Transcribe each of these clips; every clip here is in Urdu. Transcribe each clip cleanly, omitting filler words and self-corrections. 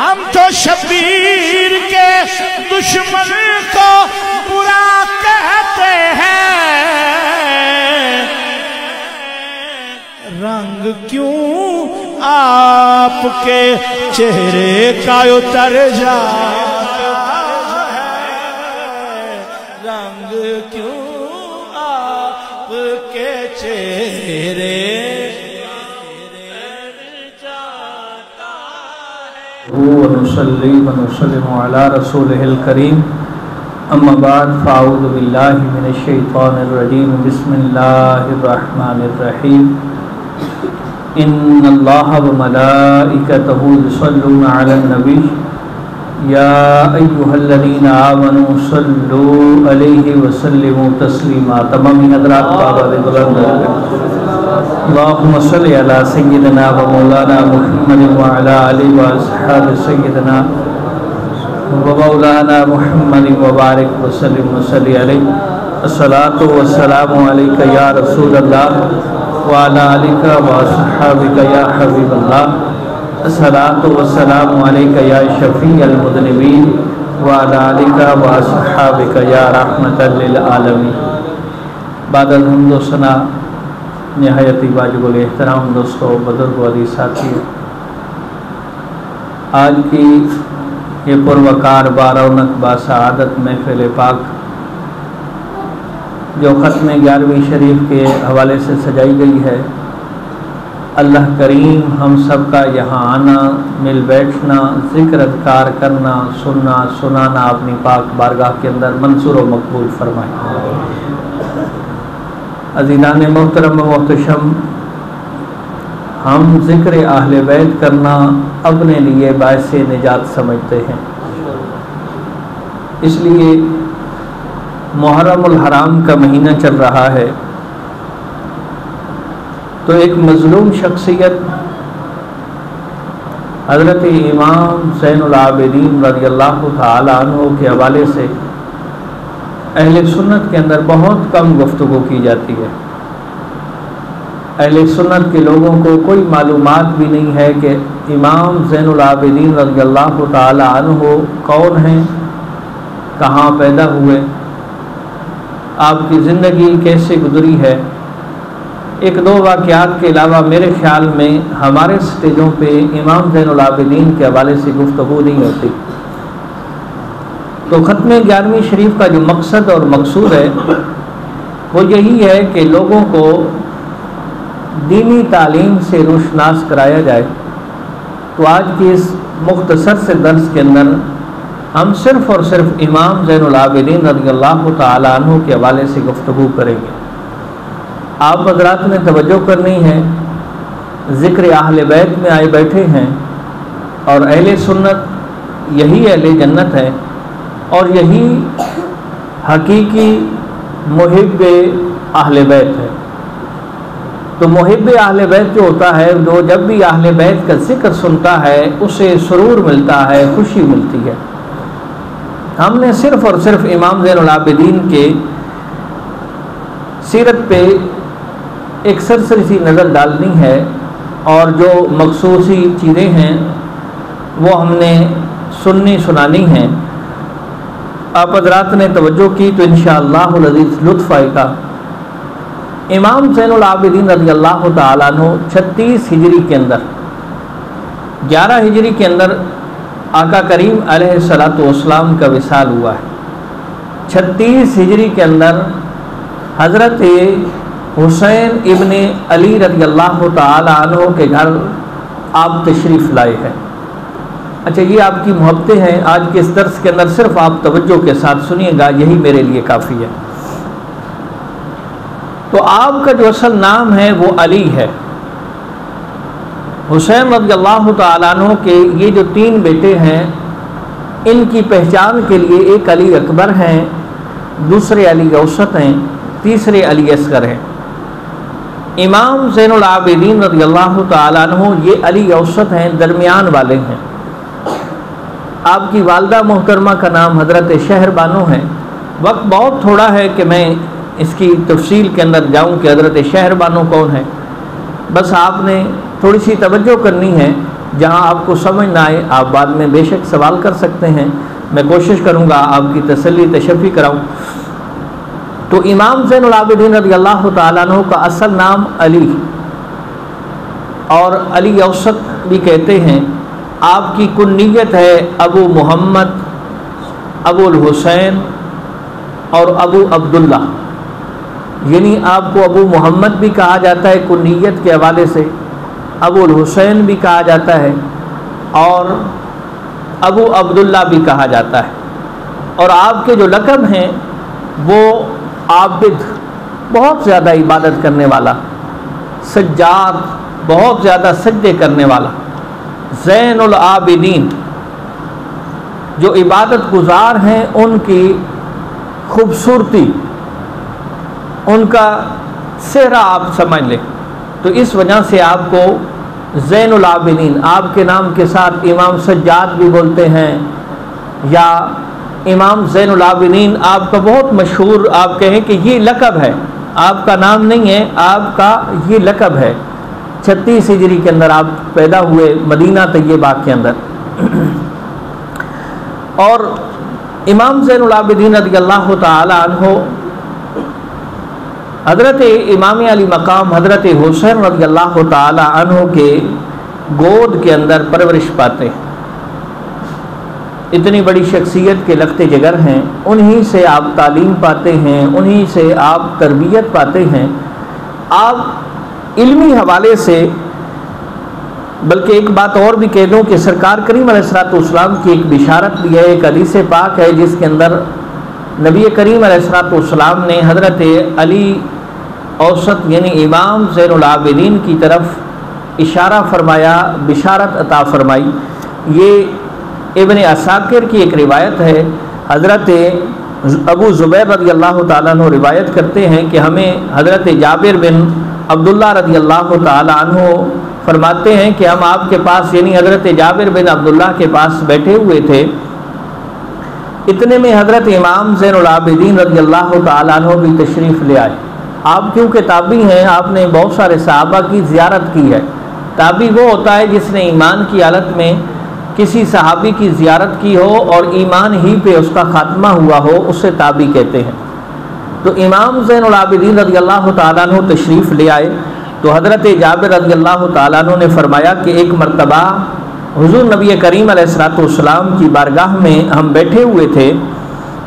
ہم تو شبیر کے دشمن کو برا کہتے ہیں، رنگ کیوں آپ کے چہرے کا اتر جاتا ہے، رنگ کیوں آپ کے چہرے ونصلي ونسلم على رسوله الكريم اما بعد فاعوذ بالله من الشيطان الرجيم بسم الله الرحمن الرحيم ان الله وملائكته يصلون على النبي يا ايها الذين امنوا صلوا عليه وسلموا تسليما. تمام حضرات بابا بلند اللهم صل على سيدنا ومولانا محمد وعلى آله واصحاب سيدنا ومولانا محمد وبارك وسلم وصلي عليه. الصلاة والسلام عليك يا رسول الله وعلى آلك واصحابك يا حبيب الله. الصلاة والسلام عليك يا شفيع المذنبين وعلى آلك واصحابك يا رحمة للعالمين. بعد الحمد والثناء نہایت واجب الاحترام دوستو، بزرگ عزیز ساتھی، آج کی یہ پروقار بارونق باسعادت محفل پاک جو ختم 11ویں شریف کے حوالے سے سجائی گئی ہے، اللہ کریم ہم سب کا یہاں آنا، مل بیٹھنا، ذکر اذکار کرنا، سننا سنانا اپنی پاک بارگاہ کے اندر منظور و مقبول فرمائے. عزیزان محترم و محتشم، ہم ذکر اہل بیت کرنا اپنے لیے باعث نجات سمجھتے ہیں. اس لیے محرم الحرام کا مہینہ چل رہا ہے تو ایک مظلوم شخصیت حضرت امام زین العابدین رضی اللہ تعالی عنہ کے حوالے سے اہل سنت کے اندر بہت کم گفتگو کی جاتی ہے. اہل سنت کے لوگوں کو کوئی معلومات بھی نہیں ہے کہ امام زین العابدین رضی اللہ تعالی عنہ کون ہیں، کہاں پیدا ہوئے، آپ کی زندگی کیسے گزری ہے. ایک دو واقعات کے علاوہ میرے خیال میں ہمارے سٹیجوں پہ امام زین العابدین کے حوالے سے گفتگو نہیں ہوتی. تو ختم 11ویں شریف کا جو مقصد اور مقصود ہے وہ یہی ہے کہ لوگوں کو دینی تعلیم سے روشناس کرایا جائے. تو آج کی اس مختصر سے درس کے اندر ہم صرف اور صرف امام زین العابدین رضی اللہ تعالی عنہ کے حوالے سے گفتگو کریں گے. آپ حضرات نے توجہ کرنی ہے، ذکر اہل بیت میں آئے بیٹھے ہیں اور اہل سنت یہی اہل جنت ہے اور یہی حقیقی محب اہل بیت ہے. تو محب اہل بیت جو ہوتا ہے، جو جب بھی اہل بیت کا ذکر سنتا ہے اسے سرور ملتا ہے، خوشی ملتی ہے. ہم نے صرف اور صرف امام زین العابدین کے سیرت پہ ایک سرسری سی نظر ڈالنی ہے اور جو مخصوصی چیزیں ہیں وہ ہم نے سننی سنانی ہیں. آپ حضرات نے توجہ کی تو انشاءاللہ العزیز لطف آئے گا. امام زین العابدین رضی اللہ تعالیٰ عنہ 36 ہجری کے اندر 11 ہجری کے اندر آقا کریم علیہ الصلوۃ والسلام کا وصال ہوا ہے. 36 ہجری کے اندر حضرت حسین ابن علی رضی اللہ تعالیٰ عنہ کے گھر آپ تشریف لائے ہیں. اچھا، یہ آپ کی محبتیں ہیں. آج کے اس درس کے اندر صرف آپ توجہ کے ساتھ سنیے گا، یہی میرے لیے کافی ہے. تو آپ کا جو اصل نام ہے وہ علی ہے. حسین رضی اللہ تعالیٰ عنہ کے یہ جو 3 بیٹے ہیں، ان کی پہچان کے لیے ایک علی اکبر ہیں، دوسرے علی اوسط ہیں، تیسرے علی اصغر ہیں. امام زین العابدین رضی اللہ تعالیٰ عنہ یہ علی اوسط ہیں، درمیان والے ہیں. آپ کی والدہ محترمہ کا نام حضرت شہر بانو ہے. وقت بہت تھوڑا ہے کہ میں اس کی تفصیل کے اندر جاؤں کہ حضرت شہر بانو کون ہے. بس آپ نے تھوڑی سی توجہ کرنی ہے، جہاں آپ کو سمجھ نہ آئے آپ بعد میں بے شک سوال کر سکتے ہیں، میں کوشش کروں گا آپ کی تسلی تشفی کراؤں۔ تو امام زین العابدین رضی اللہ تعالیٰ عنہ کا اصل نام علی اور علی اوسط بھی کہتے ہیں۔ آپ کی کنیت ہے ابو محمد، ابو الحسین اور ابو عبداللہ، یعنی آپ کو ابو محمد بھی کہا جاتا ہے کنیت کے حوالے سے، ابو الحسین بھی کہا جاتا ہے اور ابو عبداللہ بھی کہا جاتا ہے۔ اور آپ کے جو لقب ہیں وہ عابد، بہت زیادہ عبادت کرنے والا، سجاد، بہت زیادہ سجدے کرنے والا، زین العابدین، جو عبادت گزار ہیں ان کی خوبصورتی، ان کا چہرہ آپ سمجھ لیں، تو اس وجہ سے آپ کو زین العابدین، آپ کے نام کے ساتھ امام سجاد بھی بولتے ہیں یا امام زین العابدین، آپ کا بہت مشہور، آپ کہیں کہ یہ لقب ہے، آپ کا نام نہیں ہے، آپ کا یہ لقب ہے۔ 36 ہجری کے اندر آپ پیدا ہوئے مدینہ طیبہ کے اندر۔ اور امام زین العابدین رضی اللہ تعالی عنہ حضرت امام علی مقام حضرت حسین رضی اللہ تعالی عنہ کے گود کے اندر پرورش پاتے ہیں۔ اتنی بڑی شخصیت کے لخت جگر ہیں، انہی سے آپ تعلیم پاتے ہیں، انہی سے آپ تربیت پاتے ہیں۔ آپ علمی حوالے سے، بلکہ ایک بات اور بھی کہہ دوں کہ سرکار کریم علیہ الصلوۃ والسلام کی ایک بشارت بھی ہے، ایک حدیث پاک ہے جس کے اندر نبی کریم علیہ الصلوۃ والسلام نے حضرت علی اوسط یعنی امام زین العابدین کی طرف اشارہ فرمایا، بشارت عطا فرمائی۔ یہ ابن عساکر کی ایک روایت ہے، حضرت ابو زبیر رضی اللہ تعالیٰ عنہ روایت کرتے ہیں کہ ہمیں حضرت جابر بن عبداللہ رضی اللہ تعالیٰ عنہ فرماتے ہیں کہ ہم آپ کے پاس یعنی حضرت جابر بن عبداللہ کے پاس بیٹھے ہوئے تھے، اتنے میں حضرت امام زین العابدین رضی اللہ تعالیٰ عنہ بھی تشریف لے آئے۔ آپ کیونکہ تابعی ہیں، آپ نے بہت سارے صحابہ کی زیارت کی ہے۔ تابعی وہ ہوتا ہے جس نے ایمان کی حالت میں کسی صحابی کی زیارت کی ہو اور ایمان ہی پہ اس کا خاتمہ ہوا ہو، اسے تابعی کہتے ہیں۔ تو امام زین العابدین رضی اللہ تعالیٰ عنہ تشریف لے آئے تو حضرت جابر رضی اللہ تعالیٰ عنہ نے فرمایا کہ ایک مرتبہ حضور نبی کریم علیہ الصلوۃ والسلام کی بارگاہ میں ہم بیٹھے ہوئے تھے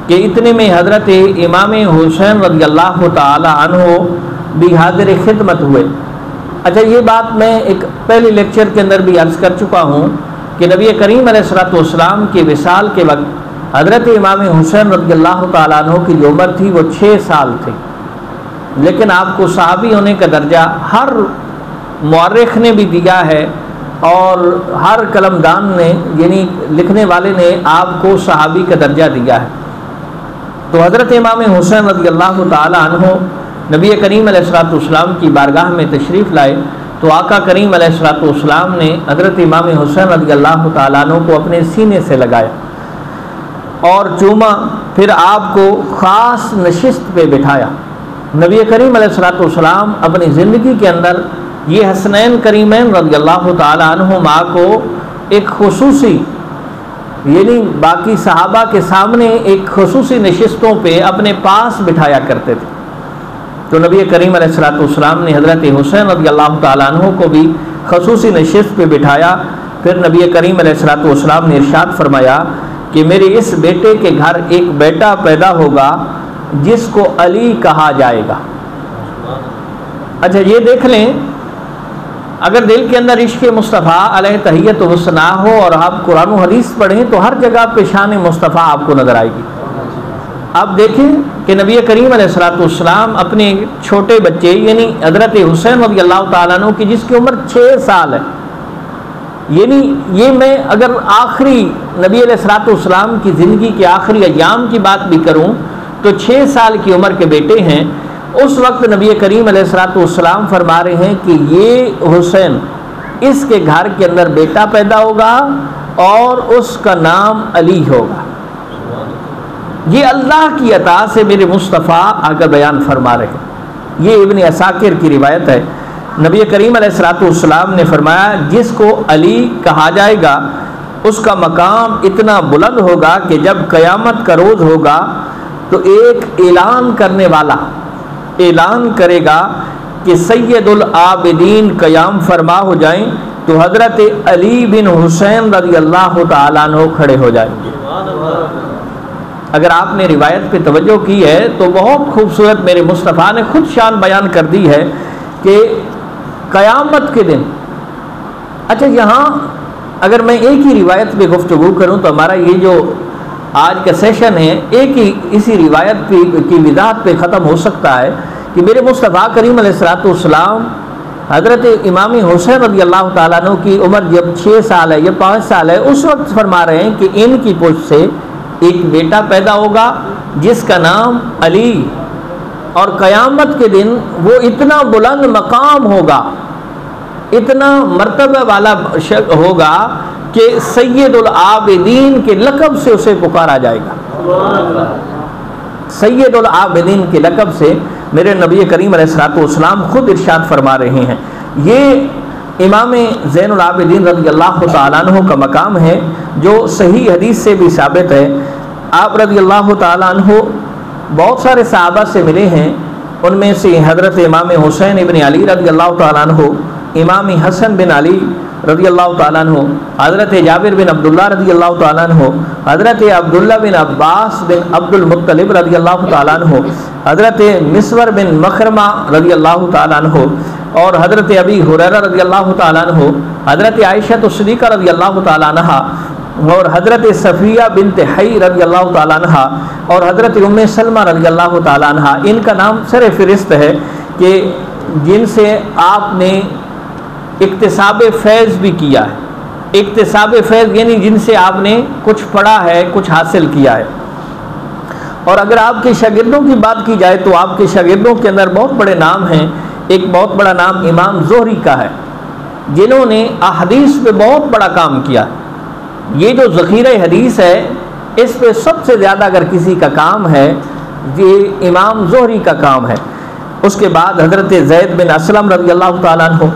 کہ اتنے میں حضرت امام حسین رضی اللہ تعالی عنہ بھی حاضر خدمت ہوئے۔ اچھا، یہ بات میں ایک پہلے لیکچر کے اندر بھی عرض کر چکا ہوں کہ نبی کریم علیہ الصلوۃ والسلام کے وصال کے وقت حضرت امام حسین رضی اللہ تعالی عنہ کی جو عمر تھی وہ 6 سال تھی، لیکن آپ کو صحابی ہونے کا درجہ ہر مورخ نے بھی دیا ہے اور ہر قلمدان نے یعنی لکھنے والے نے آپ کو صحابی کا درجہ دیا ہے۔ تو حضرت امام حسین رضی اللہ تعالی عنہ نبی کریم علیہ الصلوۃ والسلام کی بارگاہ میں تشریف لائے تو آقا کریم علیہ الصلوۃ والسلام نے حضرت امام حسین رضی اللہ تعالی عنہ کو اپنے سینے سے لگایا اور چوما، پھر آپ کو خاص نشست پہ بٹھایا۔ نبی کریم علیہ الصلوۃ والسلام اپنی زندگی کے اندر یہ حسنین کریمین رضی اللہ تعالی عنہما کو ایک خصوصی یعنی باقی صحابہ کے سامنے ایک خصوصی نشستوں پہ اپنے پاس بٹھایا کرتے تھے۔ تو نبی کریم علیہ الصلوۃ والسلام نے حضرت حسین رضی اللہ تعالیٰ عنہ کو بھی خصوصی نشست پہ بٹھایا۔ پھر نبی کریم علیہ الصلوۃ والسلام نے ارشاد فرمایا کہ میرے اس بیٹے کے گھر ایک بیٹا پیدا ہوگا جس کو علی کہا جائے گا۔ اچھا، یہ دیکھ لیں، اگر دل کے اندر عشق مصطفیٰ علیہ تحیت و ثنا ہو اور آپ قرآن و حدیث پڑھیں تو ہر جگہ پہ شان مصطفیٰ آپ کو نظر آئے گی۔ آپ دیکھیں کہ نبی کریم علیہ الصلوۃ والسلام اپنے چھوٹے بچے یعنی حضرت حسین رضی اللہ تعالیٰ عنہ کی جس کی عمر 6 سال ہے، یعنی یہ میں اگر آخری نبی علیہ الصلوۃ والسلام کی زندگی کے آخری ایام کی بات بھی کروں تو 6 سال کی عمر کے بیٹے ہیں۔ اس وقت نبی کریم علیہ الصلوۃ والسلام فرما رہے ہیں کہ یہ حسین، اس کے گھر کے اندر بیٹا پیدا ہوگا اور اس کا نام علی ہوگا۔ یہ اللہ کی عطا سے میرے مصطفیٰ آگے بیان فرما رہے ہیں۔ یہ ابن عساکر کی روایت ہے۔ نبی کریم علیہ الصلوۃ والسلام نے فرمایا جس کو علی کہا جائے گا اس کا مقام اتنا بلند ہوگا کہ جب قیامت کا روز ہوگا تو ایک اعلان کرنے والا اعلان کرے گا کہ سید العابدین قیام فرما ہو جائیں تو حضرت علی بن حسین رضی اللہ تعالیٰ عنہ کھڑے ہو جائیں گے۔ اگر آپ نے روایت پہ توجہ کی ہے تو بہت خوبصورت میرے مصطفیٰ نے خود شان بیان کر دی ہے کہ قیامت کے دن، اچھا یہاں اگر میں ایک ہی روایت پہ گفتگو کروں تو ہمارا یہ جو آج کا سیشن ہے ایک ہی اسی روایت کی وضاحت پہ ختم ہو سکتا ہے کہ میرے مصطفیٰ کریم علیہ الصلوۃ والسلام حضرت امام حسین رضی اللہ تعالیٰ عنہ کی عمر جب 6 سال ہے یا 5 سال ہے اس وقت فرما رہے ہیں کہ ان کی پشت سے ایک بیٹا پیدا ہوگا جس کا نام علی، اور قیامت کے دن وہ اتنا بلند مقام ہوگا، اتنا مرتبہ والا ہوگا کہ سید العابدین کے لقب سے اسے پکارا جائے گا۔ سید العابدین کے لقب سے میرے نبی کریم علیہ الصلوۃ والسلام خود ارشاد فرما رہے ہیں۔ یہ امام زین العابدین رضی اللہ تعالیٰ عنہ کا مقام ہے جو صحیح حدیث سے بھی ثابت ہے۔ آپ رضی اللہ تعالیٰ عنہ بہت سارے صحابہ سے ملے ہیں، ان میں سے حضرت امام حسین ابن علی رضی اللہ تعالیٰ عنہ، امام حسن بن علی رضی اللہ تعالیٰ عنہ، حضرت جابر بن عبداللہ رضی اللہ تعالیٰ عنہ، حضرت عبداللہ بن عباس بن عبد المطلب رضی اللہ تعالیٰ عنہ، حضرت مسور بن مخرمہ رضی اللہ تعالیٰ عنہ، اور حضرت ابی ہریرہ رضی اللہ تعالیٰ عنہ، حضرت عائشہ صدیقہ رضی اللہ تعالیٰ عنہ، اور حضرت صفیہ بنت حی رضی اللہ تعالیٰ عنہ، اور حضرت ام سلمہ رضی اللہ تعالیٰ عنہ۔ ان کا نام سر فہرست ہے کہ جن سے آپ نے اکتساب فیض بھی کیا ہے۔ اکتساب فیض یعنی جن سے آپ نے کچھ پڑھا ہے، کچھ حاصل کیا ہے۔ اور اگر آپ کے شاگردوں کی بات کی جائے تو آپ کے شاگردوں کے اندر بہت بڑے نام ہیں۔ ایک بہت بڑا نام امام زہری کا ہے جنہوں نے احادیث پہ بہت بڑا کام کیا۔ یہ جو ذخیرہ حدیث ہے اس پہ سب سے زیادہ اگر کسی کا کام ہے یہ امام زہری کا کام ہے۔ اس کے بعد حضرت زید بن اسلم رضی اللہ تعالیٰ عنہ۔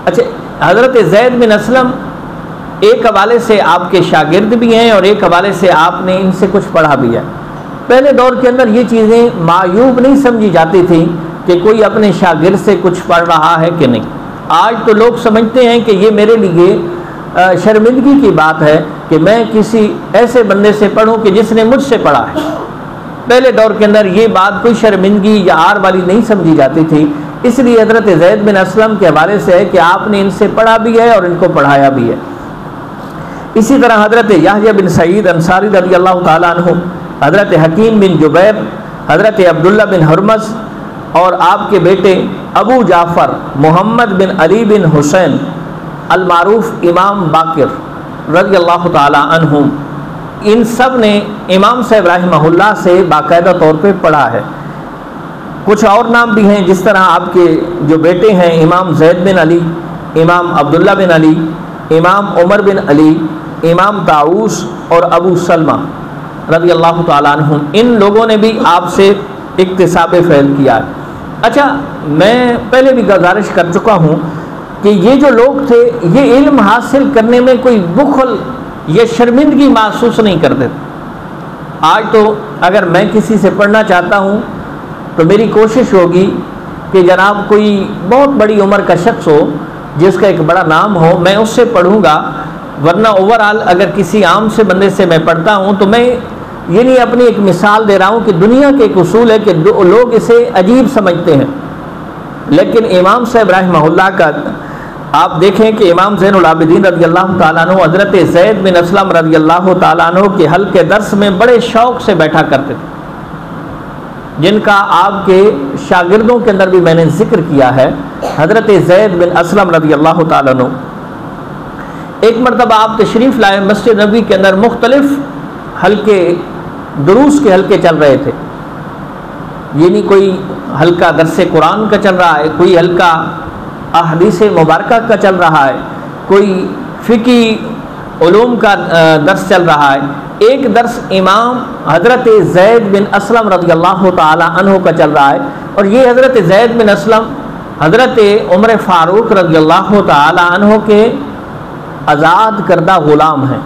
اچھا حضرت زید بن اسلم ایک حوالے سے آپ کے شاگرد بھی ہیں اور ایک حوالے سے آپ نے ان سے کچھ پڑھا بھی ہے۔ پہلے دور کے اندر یہ چیزیں معیوب نہیں سمجھی جاتی تھیں کہ کوئی اپنے شاگرد سے کچھ پڑھ رہا ہے کہ نہیں۔ آج تو لوگ سمجھتے ہیں کہ یہ میرے لیے شرمندگی کی بات ہے کہ میں کسی ایسے بندے سے پڑھوں کہ جس نے مجھ سے پڑھا ہے۔ پہلے دور کے اندر یہ بات کوئی شرمندگی یا عار والی نہیں سمجھی جاتی تھی، اس لیے حضرت زید بن اسلم کے حوالے سے ہے کہ آپ نے ان سے پڑھا بھی ہے اور ان کو پڑھایا بھی ہے۔ اسی طرح حضرت یحییٰ بن سعید انصاری رضی اللہ تعالیٰ عنہ، حضرت حکیم بن جبیر، حضرت عبداللہ بن ہرمز، اور آپ کے بیٹے ابو جعفر محمد بن علی بن حسین المعروف امام باقر رضی اللہ تعالیٰ عنہ، ان سب نے امام صاحب رحمہ اللہ سے باقاعدہ طور پہ پڑھا ہے۔ کچھ اور نام بھی ہیں جس طرح آپ کے جو بیٹے ہیں امام زید بن علی، امام عبداللہ بن علی، امام عمر بن علی، امام طاؤس اور ابو سلمہ رضی اللہ تعالیٰ عنہ، ان لوگوں نے بھی آپ سے اکتساب فیض کیا ہے۔ اچھا میں پہلے بھی گزارش کر چکا ہوں کہ یہ جو لوگ تھے یہ علم حاصل کرنے میں کوئی بخل یا شرمندگی محسوس نہیں کرتے تھے۔ آج تو اگر میں کسی سے پڑھنا چاہتا ہوں تو میری کوشش ہوگی کہ جناب کوئی بہت بڑی عمر کا شخص ہو جس کا ایک بڑا نام ہو، میں اس سے پڑھوں گا، ورنہ اوورآل اگر کسی عام سے بندے سے میں پڑھتا ہوں تو میں یہ نہیں اپنی ایک مثال دے رہا ہوں کہ دنیا کے ایک اصول ہے کہ لوگ اسے عجیب سمجھتے ہیں، لیکن امام صاحب رحمہ اللہ کا آپ دیکھیں کہ امام زین العابدین رضی اللہ تعالیٰ عنہ حضرت زید بن اسلم رضی اللہ تعالیٰ عنہ کے حلقے درس میں بڑے شوق سے بیٹھا کرتے تھے، جن کا آپ کے شاگردوں کے اندر بھی میں نے ذکر کیا ہے۔ حضرت زید بن اسلم رضی اللہ تعالیٰ عنہ ایک مرتبہ آپ تشریف لائے، مسجد نبوی کے اندر مختلف حلقے دروس کے حلقے چل رہے تھے، یعنی کوئی حلقہ درس قرآن کا چل رہا ہے، کوئی حلقہ احادیث مبارکہ کا چل رہا ہے، کوئی فقہی علوم کا درس چل رہا ہے، ایک درس امام حضرت زید بن اسلم رضی اللہ تعالی عنہ کا چل رہا ہے، اور یہ حضرت زید بن اسلم حضرت عمر فاروق رضی اللہ تعالی عنہ کے آزاد کردہ غلام ہیں.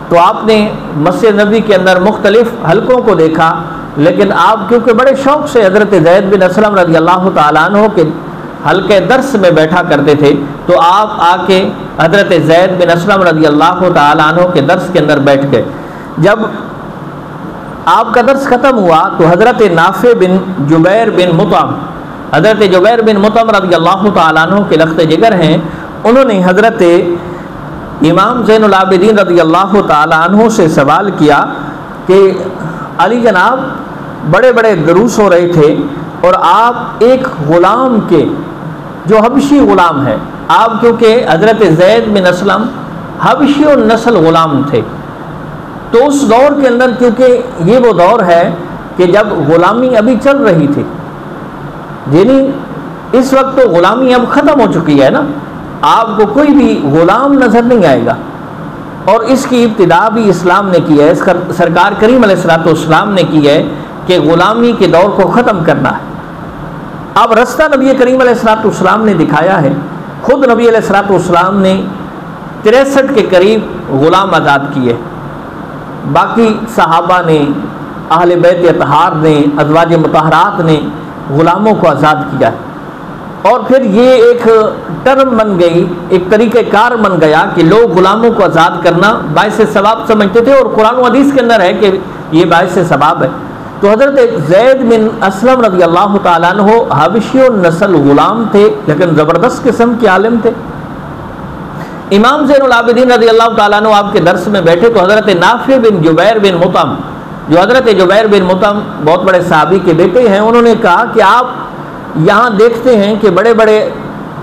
تو آپ نے مسجد نبوی کے اندر مختلف حلقوں کو دیکھا، لیکن آپ کیونکہ بڑے شوق سے حضرت زید بن اسلم رضی اللہ تعالیٰ عنہ کے حلقے درس میں بیٹھا کرتے تھے، تو آپ آ کے حضرت زید بن اسلم رضی اللہ تعالیٰ عنہ کے درس کے اندر بیٹھ گئے. جب آپ کا درس ختم ہوا تو حضرت نافع بن جبیر بن مطعم، حضرت جبیر بن مطعم رضی اللہ تعالیٰ عنہ کے لخت جگر ہیں، انہوں نے حضرت امام زین العابدین رضی اللہ تعالیٰ عنہ سے سوال کیا کہ علی جناب بڑے بڑے دروس ہو رہے تھے اور آپ ایک غلام کے جو حبشی غلام ہے، آپ کیونکہ حضرت زید بن اسلم حبشی النسل غلام تھے، تو اس دور کے اندر کیونکہ یہ وہ دور ہے کہ جب غلامی ابھی چل رہی تھی، یعنی اس وقت تو غلامی اب ختم ہو چکی ہے نا، آپ کو کوئی بھی غلام نظر نہیں آئے گا، اور اس کی ابتدا بھی اسلام نے کی ہے، سرکار کریم علیہ الصلوۃ والسلام نے کی ہے کہ غلامی کے دور کو ختم کرنا ہے. اب رستہ نبی کریم علیہ الصلوۃ والسلام نے دکھایا ہے. خود نبی علیہ الصلوۃ والسلام نے 63 کے قریب غلام آزاد کیے، باقی صحابہ نے، اہل بیت اطہار نے، ازواج مطہرات نے غلاموں کو آزاد کیا ہے. اور پھر یہ ایک ٹرم بن گئی، ایک طریقہ کار بن گیا کہ لوگ غلاموں کو آزاد کرنا باعث ثواب سمجھتے تھے، اور قرآن و حدیث کے اندر ہے کہ یہ باعث ثواب ہے. تو حضرت زید بن اسلم رضی اللہ تعالیٰ عنہ حبشی النسل غلام تھے، لیکن زبردست قسم کے عالم تھے. امام زین العابدین رضی اللہ تعالیٰ عنہ آپ کے درس میں بیٹھے تو حضرت نافع بن جبیر بن مطعم، جو حضرت جبیر بن مطعم بہت بڑے صحابی کے بیٹے ہیں، انہوں نے کہا کہ آپ یہاں دیکھتے ہیں کہ بڑے بڑے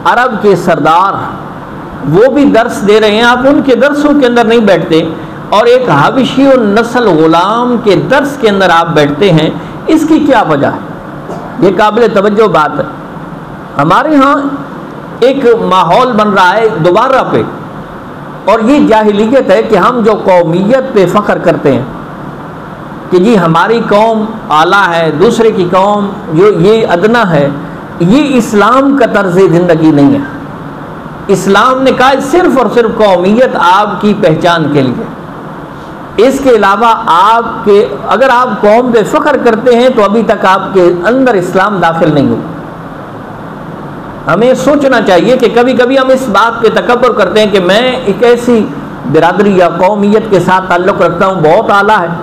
عرب کے سردار وہ بھی درس دے رہے ہیں، آپ ان کے درسوں کے اندر نہیں بیٹھتے، اور ایک حبشی النسل غلام کے درس کے اندر آپ بیٹھتے ہیں، اس کی کیا وجہ ہے؟ یہ قابل توجہ بات ہے. ہمارے ہاں ایک ماحول بن رہا ہے دوبارہ پہ، اور یہ جاہلیت ہے کہ ہم جو قومیت پہ فخر کرتے ہیں کہ جی ہماری قوم اعلیٰ ہے، دوسرے کی قوم جو یہ ادنا ہے، یہ اسلام کا طرز زندگی نہیں ہے. اسلام نے کہا صرف اور صرف قومیت آپ کی پہچان کے لیے، اس کے علاوہ آپ کے اگر آپ قوم پہ فخر کرتے ہیں تو ابھی تک آپ کے اندر اسلام داخل نہیں ہو. ہمیں سوچنا چاہیے کہ کبھی کبھی ہم اس بات پہ تکبر کرتے ہیں کہ میں ایک ایسی برادری یا قومیت کے ساتھ تعلق رکھتا ہوں بہت اعلیٰ ہے،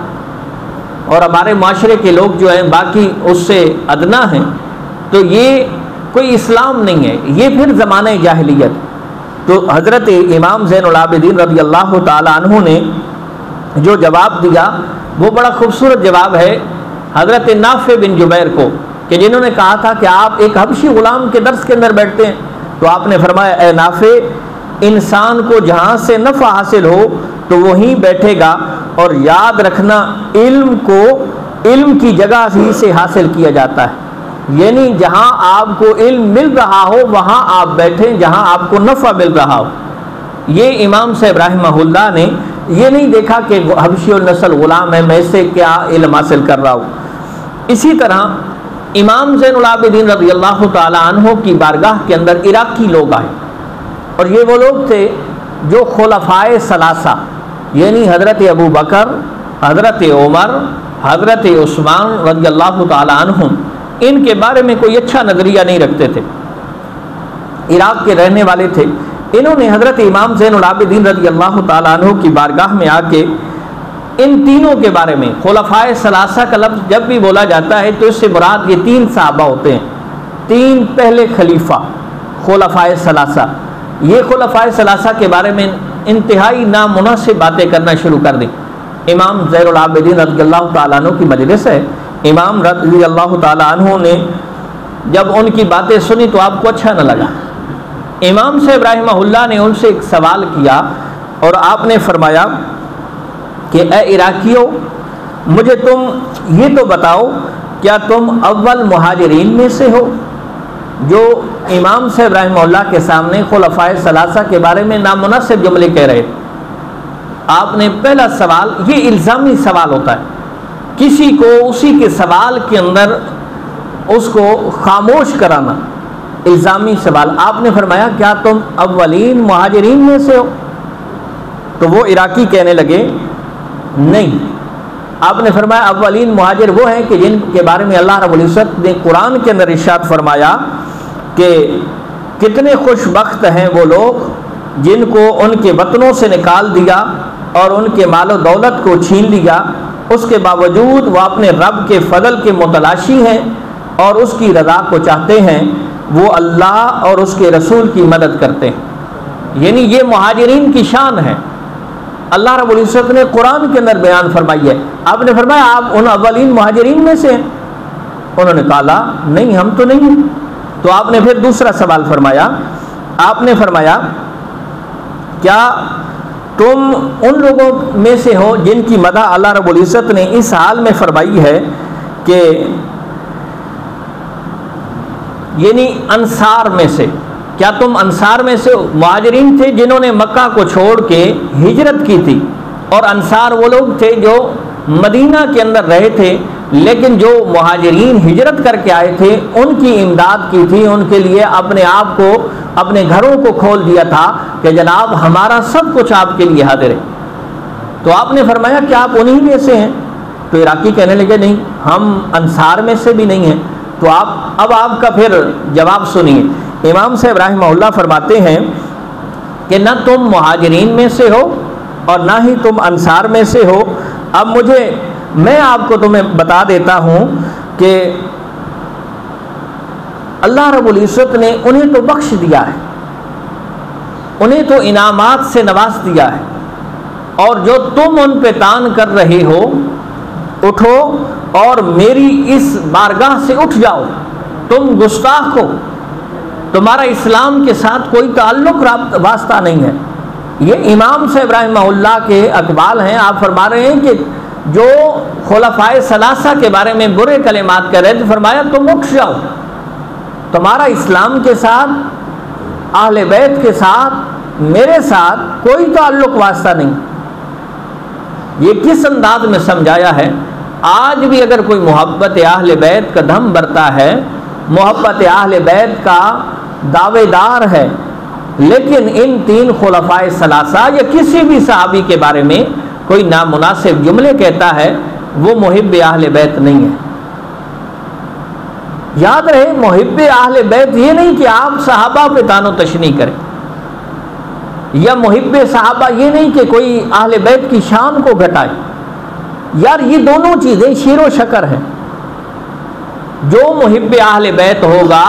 اور ہمارے معاشرے کے لوگ جو ہیں باقی اس سے ادنا ہیں، تو یہ کوئی اسلام نہیں ہے، یہ پھر زمانہ جاہلیت. تو حضرت امام زین العابدین رضی اللہ تعالیٰ عنہ نے جو جواب دیا وہ بڑا خوبصورت جواب ہے حضرت نافع بن جبیر کو، کہ جنہوں نے کہا تھا کہ آپ ایک حبشی غلام کے درس کے اندر بیٹھتے ہیں. تو آپ نے فرمایا اے نافع، انسان کو جہاں سے نفع حاصل ہو تو وہیں بیٹھے گا، اور یاد رکھنا علم کو علم کی جگہ ہی سے حاصل کیا جاتا ہے، یعنی جہاں آپ کو علم مل رہا ہو وہاں آپ بیٹھیں جہاں آپ کو نفع مل رہا ہو. یہ امام صاحب رحمہ اللہ نے یہ نہیں دیکھا کہ حبشی النسل غلام ہے میں اس سے کیا علم حاصل کر رہا ہوں. اسی طرح امام زین العابدین رضی اللہ تعالیٰ عنہ کی بارگاہ کے اندر عراقی لوگ آئے، اور یہ وہ لوگ تھے جو خلفائے ثلاثہ یعنی حضرت ابو بکر، حضرت عمر، حضرت عثمان رضی اللہ تعالیٰ عنہم، ان کے بارے میں کوئی اچھا نظریہ نہیں رکھتے تھے، عراق کے رہنے والے تھے. انہوں نے حضرت امام زین العابدین رضی اللہ تعالیٰ عنہ کی بارگاہ میں آ کے ان تینوں کے بارے میں، خلفائے ثلاثہ کا لفظ جب بھی بولا جاتا ہے تو اس سے مراد یہ 3 صحابہ ہوتے ہیں، 3 پہلے خلیفہ خلفائے ثلاثہ. یہ خلفائے ثلاثہ کے بارے میں انتہائی نامناسب باتیں کرنا شروع کر دیں. امام زین العابدین رضی اللہ تعالیٰ عنہ کی مجلس ہے، امام رضی اللہ تعالیٰ عنہ نے جب ان کی باتیں سنی تو آپ کو اچھا نہ لگا. امام صاحب رحمہ اللہ نے ان سے ایک سوال کیا، اور آپ نے فرمایا کہ اے عراقیوں، مجھے تم یہ تو بتاؤ کیا تم اول مہاجرین میں سے ہو؟ جو امام صاحب رحمہ اللہ کے سامنے خلفائے ثلاثہ کے بارے میں نامناسب جملے کہہ رہے. آپ نے پہلا سوال، یہ الزامی سوال ہوتا ہے، کسی کو اسی کے سوال کے اندر اس کو خاموش کرانا، الزامی سوال۔ آپ نے فرمایا کیا تم اولین مہاجرین میں سے ہو؟ تو وہ عراقی کہنے لگے نہیں۔ آپ نے فرمایا اولین مہاجر وہ ہیں کہ جن کے بارے میں اللہ رب العزت نے قرآن کے اندر ارشاد فرمایا کہ کتنے خوش بخت ہیں وہ لوگ جن کو ان کے وطنوں سے نکال دیا اور ان کے مال و دولت کو چھین لیا، اس کے باوجود وہ اپنے رب کے فضل کے متلاشی ہیں اور اس کی رضا کو چاہتے ہیں، وہ اللہ اور اس کے رسول کی مدد کرتے ہیں۔ یعنی یہ مہاجرین کی شان ہے، اللہ رب العزت نے قرآن کے اندر بیان فرمائی ہے۔ آپ نے فرمایا آپ ان اولین مہاجرین میں سے ہیں؟ انہوں نے کہا نہیں ہم تو نہیں ہیں۔ تو آپ نے پھر دوسرا سوال فرمایا، آپ نے فرمایا کیا تم ان لوگوں میں سے ہو جن کی مدح اللہ رب العزت نے اس حال میں فرمائی ہے کہ یعنی انصار میں سے، کیا تم انصار میں سے مہاجرین تھے جنہوں نے مکہ کو چھوڑ کے ہجرت کی تھی، اور انصار وہ لوگ تھے جو مدینہ کے اندر رہے تھے، لیکن جو مہاجرین ہجرت کر کے آئے تھے ان کی امداد کی تھی، ان کے لیے اپنے آپ کو اپنے گھروں کو کھول دیا تھا کہ جناب ہمارا سب کچھ آپ کے لیے حاضر ہے۔ تو آپ نے فرمایا کہ آپ انہی میں سے ہیں؟ تو عراقی کہنے لگے نہیں ہم انصار میں سے بھی نہیں ہیں۔ تو اب آپ کا پھر جواب سنیے۔ امام صاحب رحمہ اللہ فرماتے ہیں کہ نہ تم مہاجرین میں سے ہو اور نہ ہی تم انصار میں سے ہو۔ اب میں آپ کو تمہیں بتا دیتا ہوں کہ اللہ رب العزت نے انہیں تو بخش دیا ہے، انہیں تو انعامات سے نواز دیا ہے، اور جو تم ان پہ تان کر رہے ہو، اٹھو اور میری اس بارگاہ سے اٹھ جاؤ، تم گستاخ ہو، تمہارا اسلام کے ساتھ کوئی تعلق واسطہ نہیں ہے۔ یہ امام صاحب رحمہ اللہ کے اقوال ہیں۔ آپ فرما رہے ہیں کہ جو خلفائے ثلاثہ کے بارے میں برے کلمات کہہ رہے تھے، فرمایا تم اٹھ جاؤ، تمہارا اسلام کے ساتھ، اہل بیت کے ساتھ، میرے ساتھ کوئی تعلق واسطہ نہیں۔ یہ کس انداز میں سمجھایا ہے؟ آج بھی اگر کوئی محبت اہل بیت کا دم برتا ہے، محبت اہل بیت کا دعوے دار ہے، لیکن ان تین خلفائے ثلاثہ یا کسی بھی صحابی کے بارے میں کوئی نامناسب جملے کہتا ہے، وہ محب اہل بیت نہیں ہے۔ یاد رہے محب اہل بیت یہ نہیں کہ آپ صحابہ پہ تان و تشنیع کریں، یا محب صحابہ یہ نہیں کہ کوئی اہل بیت کی شان کو گھٹائے۔ یار یہ دونوں چیزیں شیر و شکر ہیں۔ جو محب اہل بیت ہوگا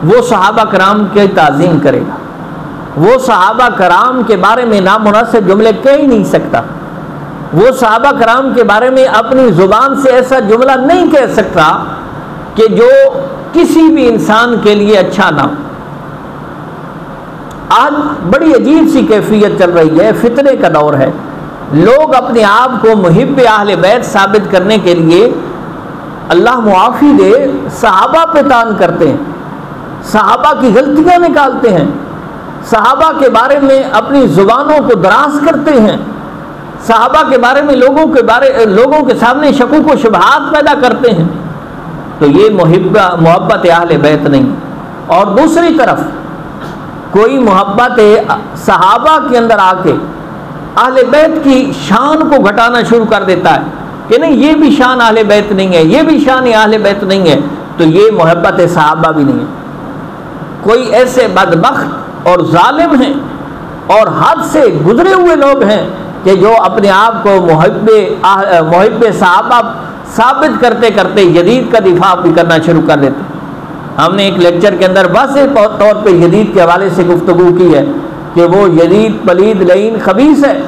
وہ صحابہ کرام کی تعظیم کرے گا، وہ صحابہ کرام کے بارے میں نامناسب جملے کہہ ہی نہیں سکتا، وہ صحابہ کرام کے بارے میں اپنی زبان سے ایسا جملہ نہیں کہہ سکتا کہ جو کسی بھی انسان کے لیے اچھا نہ ہو۔ آج بڑی عجیب سی کیفیت چل رہی ہے، فتنے کا دور ہے، لوگ اپنے آپ کو محب اہل بیت ثابت کرنے کے لیے اللہ معافی دے صحابہ پہ تان کرتے ہیں، صحابہ کی غلطیاں نکالتے ہیں، صحابہ کے بارے میں اپنی زبانوں کو دراز کرتے ہیں، صحابہ کے بارے میں لوگوں کے سامنے شکوک و شبہات پیدا کرتے ہیں۔ تو یہ محبت اہل بیت نہیں۔ اور دوسری طرف کوئی محبت صحابہ کے اندر آ کے اہل بیت کی شان کو گھٹانا شروع کر دیتا ہے کہ نہیں یہ بھی شان اہل بیت نہیں ہے، یہ بھی شان اہل بیت نہیں ہے، تو یہ محبت صحابہ بھی نہیں ہے۔ کوئی ایسے بدبخت اور ظالم ہیں اور حد سے گزرے ہوئے لوگ ہیں کہ جو اپنے آپ کو محب صحابہ ثابت کرتے کرتے یزید کا دفاع بھی کرنا شروع کر دیتے۔ ہم نے ایک لیکچر کے اندر واضح طور پہ یزید کے حوالے سے گفتگو کی ہے کہ وہ یزید پلید لعین خبیث ہے،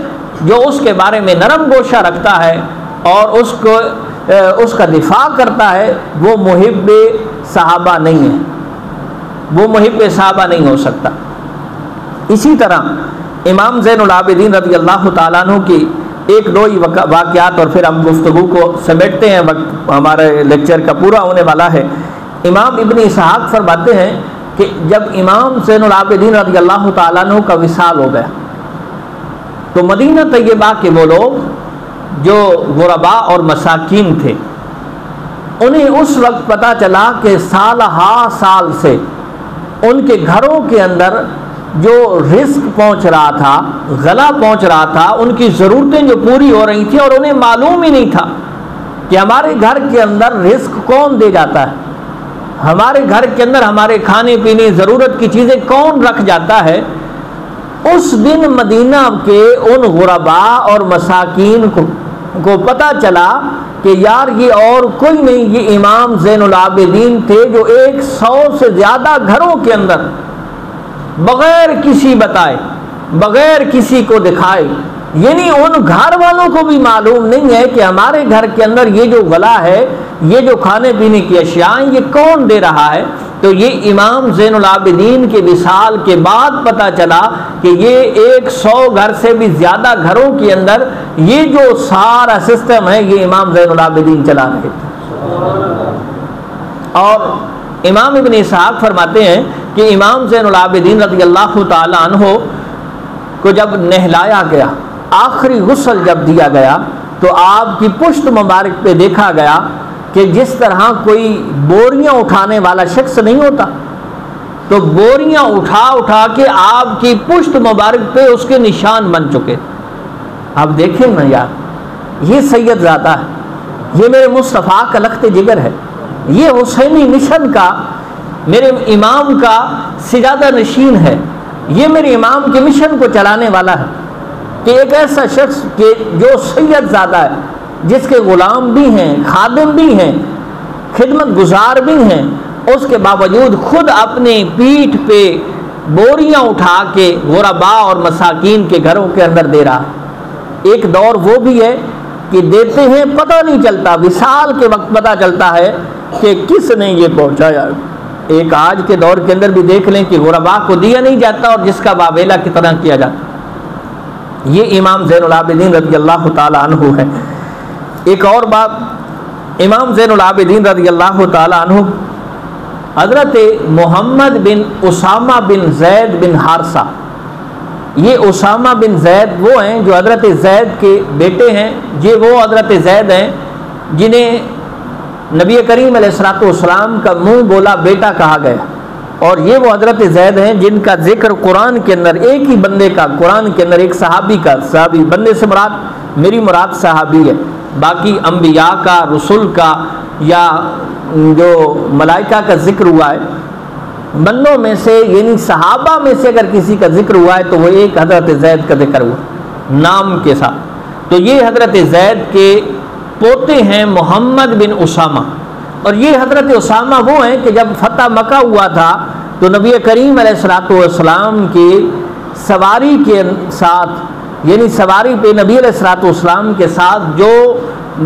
جو اس کے بارے میں نرم گوشہ رکھتا ہے اور اس کا دفاع کرتا ہے، وہ محب صحابہ نہیں ہے، وہ محب صحابہ نہیں ہو سکتا۔ اسی طرح امام زین العابدین رضی اللہ تعالیٰ عنہ کی ایک دو ہی واقعات اور پھر ہم گفتگو کو سمیٹتے ہیں، وقت ہمارے لیکچر کا پورا ہونے والا ہے۔ امام ابن اسحاق فرماتے ہیں کہ جب امام زین العابدین رضی اللہ تعالیٰ عنہ کا وصال ہو گیا تو مدینہ طیبہ کے وہ لوگ جو غرباء اور مساکین تھے، انہیں اس وقت پتہ چلا کہ سال ہا سال سے ان کے گھروں کے اندر جو رزق پہنچ رہا تھا، غلہ پہنچ رہا تھا، ان کی ضرورتیں جو پوری ہو رہی تھیں، اور انہیں معلوم ہی نہیں تھا کہ ہمارے گھر کے اندر رزق کون دے جاتا ہے، ہمارے گھر کے اندر ہمارے کھانے پینے ضرورت کی چیزیں کون رکھ جاتا ہے۔ اس دن مدینہ کے ان غربا اور مساکین کو پتہ چلا کہ یار یہ اور کوئی نہیں، یہ امام زین العابدین تھے جو 100 سے زیادہ گھروں کے اندر بغیر کسی بتائے، بغیر کسی کو دکھائے، یعنی ان گھر والوں کو بھی معلوم نہیں ہے کہ ہمارے گھر کے اندر یہ جو غلہ ہے، یہ جو کھانے پینے کی اشیاء ہیں، یہ کون دے رہا ہے۔ تو یہ امام زین العابدین کے وصال کے بعد پتہ چلا کہ یہ 100 گھر سے بھی زیادہ گھروں کے اندر یہ جو سارا سسٹم ہے یہ امام زین العابدین چلا رہے تھے۔ اور امام ابن اسحاق فرماتے ہیں کہ امام زین العابدین رضی اللہ تعالی عنہ کو جب نہلایا گیا، آخری غسل جب دیا گیا، تو آپ کی پشت مبارک پہ دیکھا گیا کہ جس طرح کوئی بوریاں اٹھانے والا شخص نہیں ہوتا، تو بوریاں اٹھا اٹھا کے آپ کی پشت مبارک پہ اس کے نشان بن چکے۔ آپ دیکھیں نا یار، یہ سید زادہ ہے، یہ میرے مصطفیٰ کا لخت جگر ہے، یہ حسینی مشن کا میرے امام کا سجادہ نشین ہے، یہ میرے امام کے مشن کو چلانے والا ہے، کہ ایک ایسا شخص کہ جو سید زادہ ہے، جس کے غلام بھی ہیں، خادم بھی ہیں، خدمت گزار بھی ہیں، اس کے باوجود خود اپنے پیٹھ پہ بوریاں اٹھا کے غربا اور مساکین کے گھروں کے اندر دے رہا۔ ایک دور وہ بھی ہے کہ دیتے ہیں پتہ نہیں چلتا، وصال کے وقت پتہ چلتا ہے کہ کس نے یہ پہنچایا۔ ایک آج کے دور کے اندر بھی دیکھ لیں کہ غربا کو دیا نہیں جاتا اور جس کا واویلا کتنا کیا جاتا۔ یہ امام زین العابدین رضی اللہ تعالی عنہ ہے۔ ایک اور بات، امام زین العابدین رضی اللہ تعالی عنہ حضرت محمد بن اسامہ بن زید بن حارثہ، یہ اسامہ بن زید وہ ہیں جو حضرت زید کے بیٹے ہیں، یہ وہ حضرت زید ہیں جنہیں نبی کریم علیہ الصلوۃ والسلام کا منہ بولا بیٹا کہا گیا، اور یہ وہ حضرت زید ہیں جن کا ذکر قرآن کے اندر ایک ہی بندے کا، قرآن کے اندر ایک صحابی کا، صحابی بندے سے مراد میری مراد صحابی ہے، باقی انبیاء کا، رسول کا یا جو ملائکہ کا ذکر ہوا ہے بندوں میں سے، یعنی صحابہ میں سے اگر کسی کا ذکر ہوا ہے تو وہ ایک حضرت زید کا ذکر ہوا نام کے ساتھ۔ تو یہ حضرت زید کے پوتے ہیں محمد بن اسامہ، اور یہ حضرت اسامہ وہ ہیں کہ جب فتح مکہ ہوا تھا تو نبی کریم علیہ الصلوۃ والسلام کی سواری کے ساتھ، یعنی سواری پہ نبی علیہ الصلوۃ والسلام کے ساتھ جو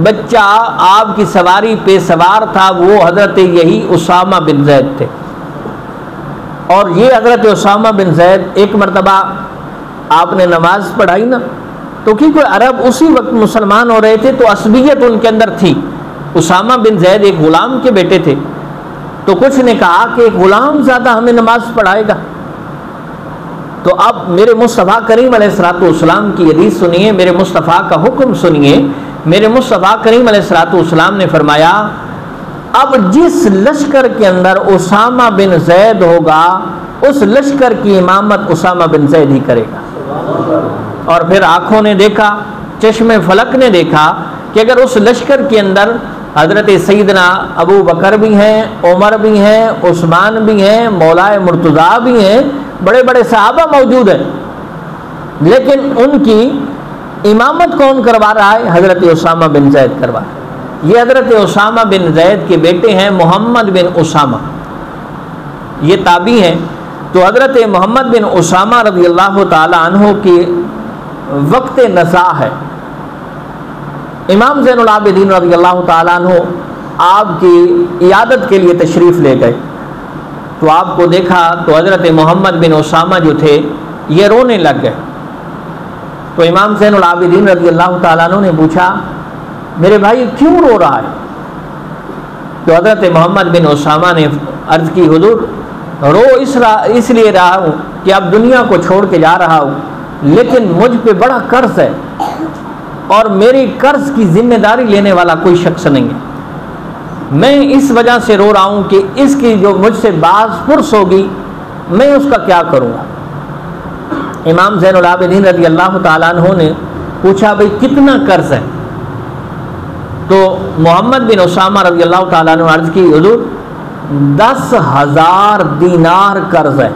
بچہ آپ کی سواری پہ سوار تھا وہ حضرت یہی اسامہ بن زید تھے۔ اور یہ حضرت اسامہ بن زید ایک مرتبہ آپ نے نماز پڑھائی نا، تو کیونکہ عرب اسی وقت مسلمان ہو رہے تھے تو عصبیت ان کے اندر تھی۔ اسامہ بن زید ایک غلام کے بیٹے تھے، تو کچھ نے کہا کہ ایک غلام زیادہ ہمیں نماز پڑھائے گا، تو اب میرے مصطفیٰ کریم علیہ الصلوۃ والسلام کی حدیث سنیے، میرے مصطفیٰ کا حکم سنیے۔ میرے مصطفیٰ کریم علیہ الصلوۃ والسلام نے فرمایا اب جس لشکر کے اندر اسامہ بن زید ہوگا اس لشکر کی امامت اسامہ بن زید ہی کرے گا۔ اور پھر آنکھوں نے دیکھا، چشم فلک نے دیکھا کہ اگر اس لشکر کے اندر حضرت سیدنا ابو بکر بھی ہیں، عمر بھی ہیں، عثمان بھی ہیں، مولائے مرتضیٰ بھی ہیں، بڑے بڑے صحابہ موجود ہیں، لیکن ان کی امامت کون کروا رہا ہے؟ حضرت اسامہ بن زید کروا رہا ہے۔ یہ حضرت اسامہ بن زید کے بیٹے ہیں محمد بن اسامہ، یہ تابعی ہیں۔ تو حضرت محمد بن اسامہ رضی اللہ تعالی عنہ کی وقت نزاع ہے، امام زین العابدین رضی اللہ تعالیٰ عنہ آپ کی عیادت کے لیے تشریف لے گئے، تو آپ کو دیکھا تو حضرت محمد بن اسامہ جو تھے یہ رونے لگ گئے۔ تو امام زین العابدین رضی اللہ تعالیٰ عنہ نے پوچھا میرے بھائی کیوں رو رہا ہے؟ تو حضرت محمد بن اسامہ نے عرض کی حضور رو اس لیے رہا ہوں کہ اب دنیا کو چھوڑ کے جا رہا ہوں، لیکن مجھ پہ بڑا قرض ہے اور میری قرض کی ذمہ داری لینے والا کوئی شخص نہیں ہے، میں اس وجہ سے رو رہا ہوں کہ اس کی جو مجھ سے باز پرس ہوگی میں اس کا کیا کروں گا۔ امام زین العابدین رضی اللہ تعالیٰ عنہ نے پوچھا بھئی کتنا قرض ہے؟ تو محمد بن اسامہ رضی اللہ تعالیٰ عنہ عرض کی حضور 10,000 دینار قرض ہے۔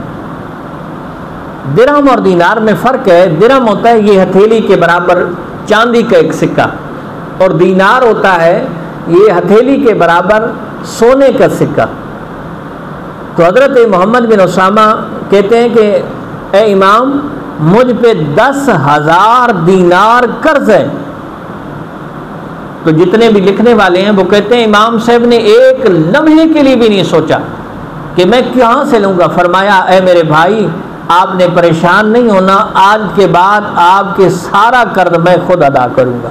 درہم اور دینار میں فرق ہے، درہم ہوتا ہے یہ ہتھیلی کے برابر چاندی کا ایک سکہ، اور دینار ہوتا ہے یہ ہتھیلی کے برابر سونے کا سکہ۔ تو حضرت محمد بن اسامہ کہتے ہیں کہ اے امام مجھ پہ 10,000 دینار قرض ہے۔ تو جتنے بھی لکھنے والے ہیں وہ کہتے ہیں امام صاحب نے ایک لمحے کے لیے بھی نہیں سوچا کہ میں کہاں سے لوں گا۔ فرمایا اے میرے بھائی آپ نے پریشان نہیں ہونا، آج کے بعد آپ کے سارا قرض میں خود ادا کروں گا۔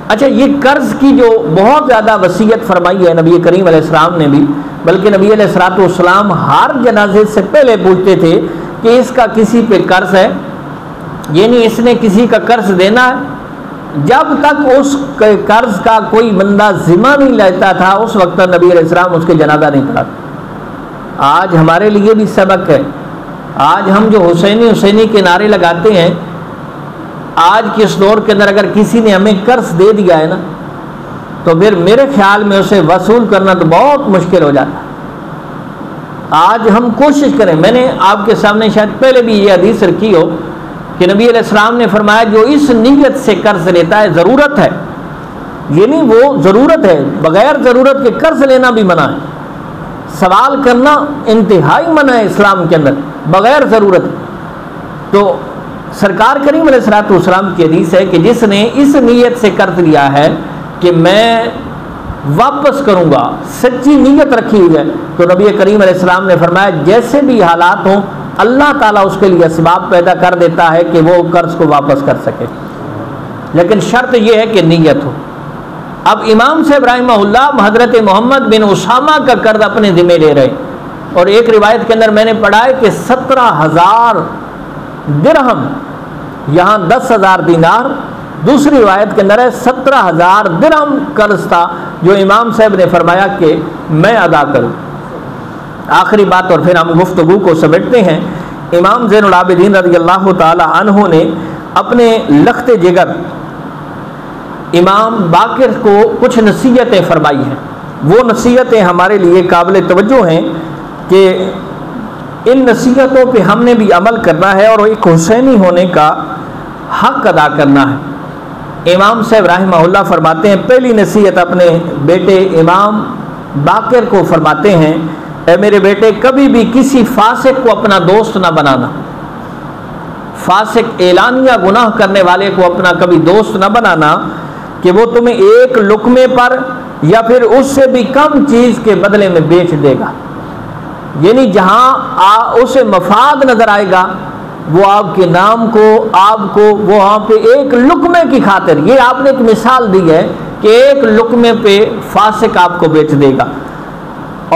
اچھا، یہ قرض کی جو بہت زیادہ وصیت فرمائی ہے نبی کریم علیہ السلام نے بھی، بلکہ نبی علیہ السلام ہر جنازے سے پہلے پوچھتے تھے کہ اس کا کسی پہ قرض ہے، یعنی اس نے کسی کا قرض دینا ہے۔ جب تک اس قرض کا کوئی بندہ ذمہ نہیں لیتا تھا اس وقت نبی علیہ السلام اس کے جنازہ نہیں پڑھاتے۔ آج ہمارے لیے بھی سبق ہے، آج ہم جو حسینی کے نعرے لگاتے ہیں، آج کے اس دور کے اندر اگر کسی نے ہمیں قرض دے دیا ہے نا تو پھر میرے خیال میں اسے وصول کرنا تو بہت مشکل ہو جاتا ہے۔ آج ہم کوشش کریں، میں نے آپ کے سامنے شاید پہلے بھی یہ حدیث رکھی ہو کہ نبی علیہ السلام نے فرمایا جو اس نیت سے قرض لیتا ہے ضرورت ہے، یعنی وہ ضرورت ہے، بغیر ضرورت کے قرض لینا بھی منع ہے، سوال کرنا انتہائی منع ہے اسلام کے اندر بغیر ضرورت۔ تو سرکار کریم علیہ السلام کی حدیث ہے کہ جس نے اس نیت سے قرض لیا ہے کہ میں واپس کروں گا، سچی نیت رکھی ہوئی ہے، تو نبی کریم علیہ السلام نے فرمایا جیسے بھی حالات ہوں اللہ تعالیٰ اس کے لیے اسباب پیدا کر دیتا ہے کہ وہ قرض کو واپس کر سکے، لیکن شرط یہ ہے کہ نیت ہو۔ اب امام صاحب رحمہ اللہ حضرت محمد بن اسامہ کا قرض اپنے ذمہ لے رہے، اور ایک روایت کے اندر میں نے پڑھا ہے کہ 17,000 درہم، یہاں 10,000 دینار، دوسری روایت کے اندر ہے 17,000 درہم قرض تھا جو امام صاحب نے فرمایا کہ میں ادا کروں۔ آخری بات اور پھر ہم گفتگو کو سمیٹتے ہیں۔ امام زین العابدین رضی اللہ تعالی عنہ نے اپنے لخت جگر امام باقر کو کچھ نصیحتیں فرمائی ہیں، وہ نصیحتیں ہمارے لیے قابل توجہ ہیں کہ ان نصیحتوں پہ ہم نے بھی عمل کرنا ہے اور ایک حسینی ہونے کا حق ادا کرنا ہے۔ امام صاحب رحمہ اللہ فرماتے ہیں، پہلی نصیحت اپنے بیٹے امام باقر کو فرماتے ہیں، اے میرے بیٹے کبھی بھی کسی فاسق کو اپنا دوست نہ بنانا، فاسق اعلانیہ گناہ کرنے والے کو اپنا کبھی دوست نہ بنانا کہ وہ تمہیں ایک لقمے پر یا پھر اس سے بھی کم چیز کے بدلے میں بیچ دے گا، یعنی جہاں اسے مفاد نظر آئے گا وہ آپ کے نام کو آپ کو وہاں پہ ایک لقمے کی خاطر، یہ آپ نے ایک مثال دی ہے کہ ایک لقمے پہ فاسق آپ کو بیچ دے گا۔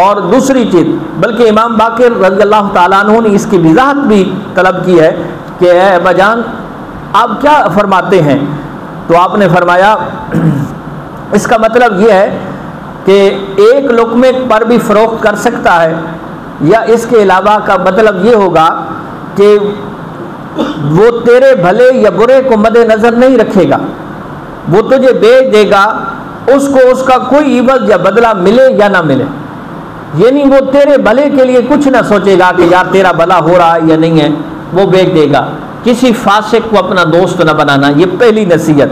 اور دوسری چیز، بلکہ امام باقر رضی اللہ تعالیٰ عنہ نے اس کی وضاحت بھی طلب کی ہے کہ اے ابا جان آپ کیا فرماتے ہیں؟ تو آپ نے فرمایا اس کا مطلب یہ ہے کہ ایک لقمے پر بھی فروخت کر سکتا ہے، یا اس کے علاوہ کا مطلب یہ ہوگا کہ وہ تیرے بھلے یا برے کو مد نظر نہیں رکھے گا، وہ تجھے بیچ دے گا، اس کو اس کا کوئی عوض یا بدلہ ملے یا نہ ملے، یعنی وہ تیرے بھلے کے لیے کچھ نہ سوچے گا کہ یار تیرا بھلا ہو رہا ہے یا نہیں ہے، وہ بیچ دے گا۔ کسی فاسق کو اپنا دوست نہ بنانا، یہ پہلی نصیحت۔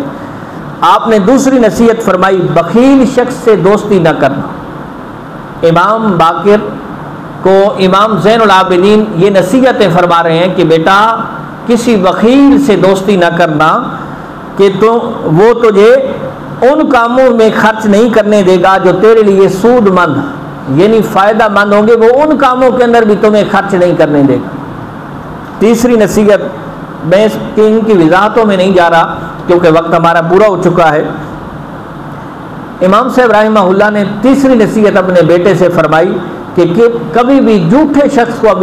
آپ نے دوسری نصیحت فرمائی، بخیل شخص سے دوستی نہ کرنا۔ امام باقر کو امام زین العابدین یہ نصیحتیں فرما رہے ہیں کہ بیٹا کسی بخیل سے دوستی نہ کرنا کہ وہ تجھے ان کاموں میں خرچ نہیں کرنے دے گا جو تیرے لیے سود مند یعنی فائدہ مند ہوں گے، وہ ان کاموں کے اندر بھی تمہیں خرچ نہیں کرنے دے گا۔ تیسری نصیحت، میں ان کی وضاحتوں میں نہیں جا رہا کیونکہ وقت ہمارا پورا ہو چکا ہے۔ امام صاحب رحمہ اللہ نے تیسری نصیحت اپنے بیٹے سے فرمائی کہ کبھی بھی جھوٹے شخص کو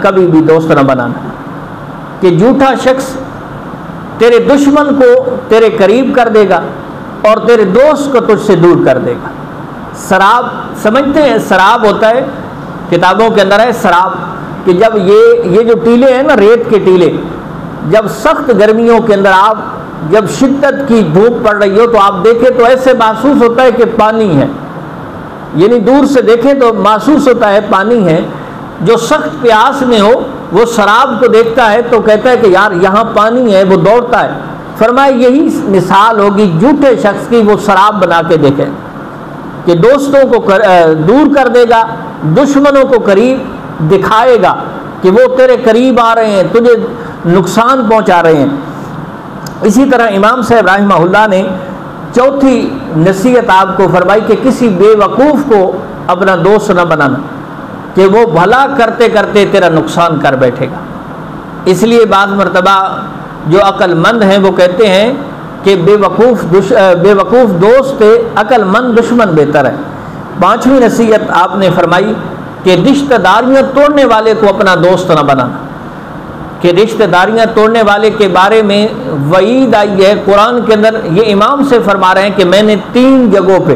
کبھی بھی دوست نہ بنانا، کہ جھوٹا شخص تیرے دشمن کو تیرے قریب کر دے گا، اور تیرے دوست کو تجھ سے دور کر دے گا۔ سراب سمجھتے ہیں، سراب ہوتا ہے، کتابوں کے اندر ہے سراب، کہ جب یہ جو ٹیلے ہیں نا، ریت کے ٹیلے، جب سخت گرمیوں کے اندر آپ جب شدت کی دھوپ پڑ رہی ہو تو آپ دیکھیں تو ایسے محسوس ہوتا ہے کہ پانی ہے، یعنی دور سے دیکھیں تو محسوس ہوتا ہے پانی ہے۔ جو سخت پیاس میں ہو وہ سراب کو دیکھتا ہے تو کہتا ہے کہ یار یہاں پانی ہے، وہ دوڑتا ہے۔ فرمایا یہی مثال ہوگی جھوٹے شخص کی، وہ سراب بنا کے دیکھیں کہ دوستوں کو دور کر دے گا، دشمنوں کو قریب دکھائے گا کہ وہ تیرے قریب آ رہے ہیں، تجھے نقصان پہنچا رہے ہیں۔ اسی طرح امام صاحب رحمہ اللہ نے چوتھی نصیحت آپ کو فرمائی کہ کسی بے وقوف کو اپنا دوست نہ بنانا، کہ وہ بھلا کرتے کرتے تیرا نقصان کر بیٹھے گا۔ اس لیے بعض مرتبہ جو عقل مند ہیں وہ کہتے ہیں کہ بے وقوف دوست عقل مند دشمن بہتر ہے۔ پانچویں نصیحت آپ نے فرمائی کہ رشتہ داریاں توڑنے والے کو اپنا دوست نہ بنانا، کہ رشتہ داریاں توڑنے والے کے بارے میں وعید آئی ہے قرآن کے اندر۔ یہ امام سے فرما رہے ہیں کہ میں نے 3 جگہوں پہ،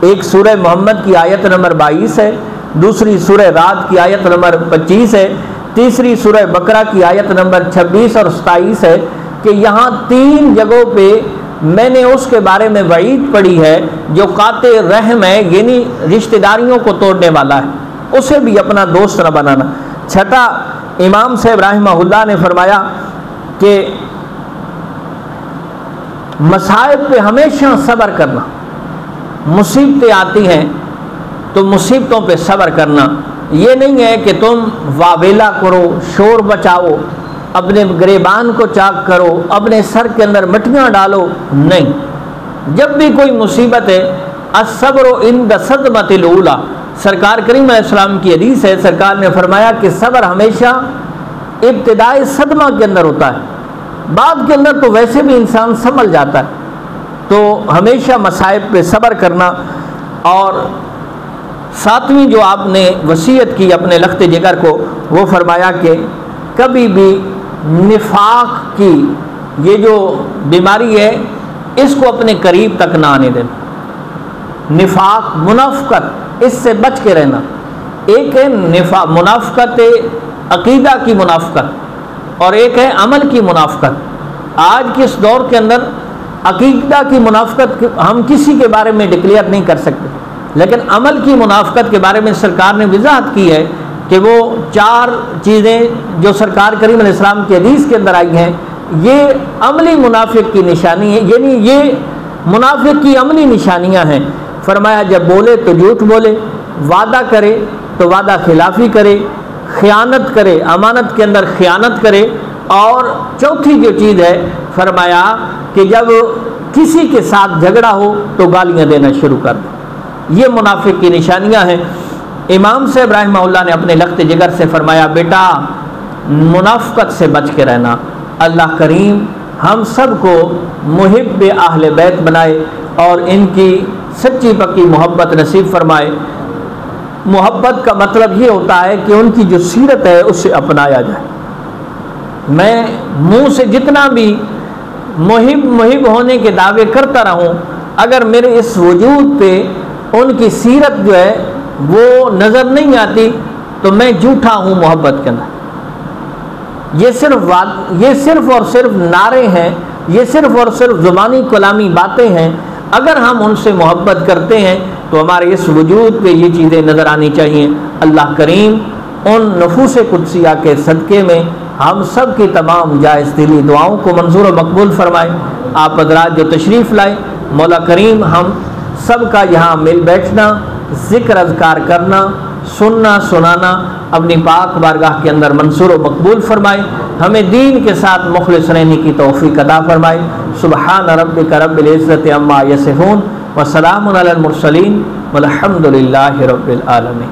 ایک سورہ محمد کی آیت نمبر 22 ہے، دوسری سورہ رعد کی آیت نمبر 25 ہے، تیسری سورہ بقرہ کی آیت نمبر 26 اور 27 ہے، کہ یہاں 3 جگہوں پہ میں نے اس کے بارے میں وعید پڑھی ہے جو قاطع رحم ہے، یعنی رشتہ داریوں کو توڑنے والا ہے، اسے بھی اپنا دوست نہ بنانا۔ چھٹا امام صاحب رحمہ اللہ نے فرمایا کہ مصائب پہ ہمیشہ صبر کرنا، مصیبتیں آتی ہیں تو مصیبتوں پہ صبر کرنا، یہ نہیں ہے کہ تم واویلا کرو، شور بچاؤ، اپنے گریبان کو چاک کرو، اپنے سر کے اندر مٹیاں ڈالو، نہیں۔ جب بھی کوئی مصیبت ہے، الصبر عند صدمۃ الاولی، سرکار کریم علیہ السلام کی حدیث ہے، سرکار نے فرمایا کہ صبر ہمیشہ ابتدائی صدمہ کے اندر ہوتا ہے، بعد کے اندر تو ویسے بھی انسان سنبھل جاتا ہے، تو ہمیشہ مصائب پہ صبر کرنا۔ اور 7ویں جو آپ نے وصیت کی اپنے لخت جگر کو، وہ فرمایا کہ کبھی بھی نفاق کی یہ جو بیماری ہے اس کو اپنے قریب تک نہ آنے دینا۔ نفاق، منافقت، اس سے بچ کے رہنا۔ ایک ہے منافقت عقیدہ کی منافقت اور ایک ہے عمل کی منافقت۔ آج کے اس دور کے اندر عقیدہ کی منافقت ہم کسی کے بارے میں ڈکلیئر نہیں کر سکتے، لیکن عمل کی منافقت کے بارے میں سرکار نے وضاحت کی ہے کہ وہ 4 چیزیں جو سرکار کریم علیہ السلام کی حدیث کے اندر آئی ہیں، یہ عملی منافق کی نشانی ہے، یعنی یہ منافق کی عملی نشانیاں ہیں۔ فرمایا جب بولے تو جھوٹ بولے، وعدہ کرے تو وعدہ خلافی کرے، خیانت کرے، امانت کے اندر خیانت کرے، اور چوتھی جو چیز ہے فرمایا کہ جب کسی کے ساتھ جھگڑا ہو تو گالیاں دینا شروع کر دے۔ یہ منافق کی نشانیاں ہیں۔ امام صاحب رحمہ اللہ نے اپنے لخت جگر سے فرمایا بیٹا منافقت سے بچ کے رہنا۔ اللہ کریم ہم سب کو محب اہل بیت بنائے اور ان کی سچی پکی محبت نصیب فرمائے۔ محبت کا مطلب یہ ہوتا ہے کہ ان کی جو سیرت ہے اسے اپنایا جائے۔ میں منہ سے جتنا بھی محب ہونے کے دعوے کرتا رہوں، اگر میرے اس وجود پہ ان کی سیرت جو ہے وہ نظر نہیں آتی تو میں جھوٹا ہوں محبت کے اندر۔ یہ صرف اور صرف نعرے ہیں، یہ صرف اور صرف زبانی کلامی باتیں ہیں۔ اگر ہم ان سے محبت کرتے ہیں تو ہمارے اس وجود پہ یہ چیزیں نظر آنی چاہیے۔ اللہ کریم ان نفوس قدسیہ کے صدقے میں ہم سب کی تمام جائز دلی دعاؤں کو منظور و مقبول فرمائے۔ آپ حضرات جو تشریف لائے، مولا کریم ہم سب کا یہاں مل بیٹھنا، ذکر اذکار کرنا، سننا سنانا اپنی پاک بارگاہ کے اندر منصور و مقبول فرمائے۔ ہمیں دین کے ساتھ مخلص رہنے کی توفیق عطا فرمائے۔ سبحان ربک رب العزت عما یصفون وسلام علی المرسلین والحمد للہ رب العالمین۔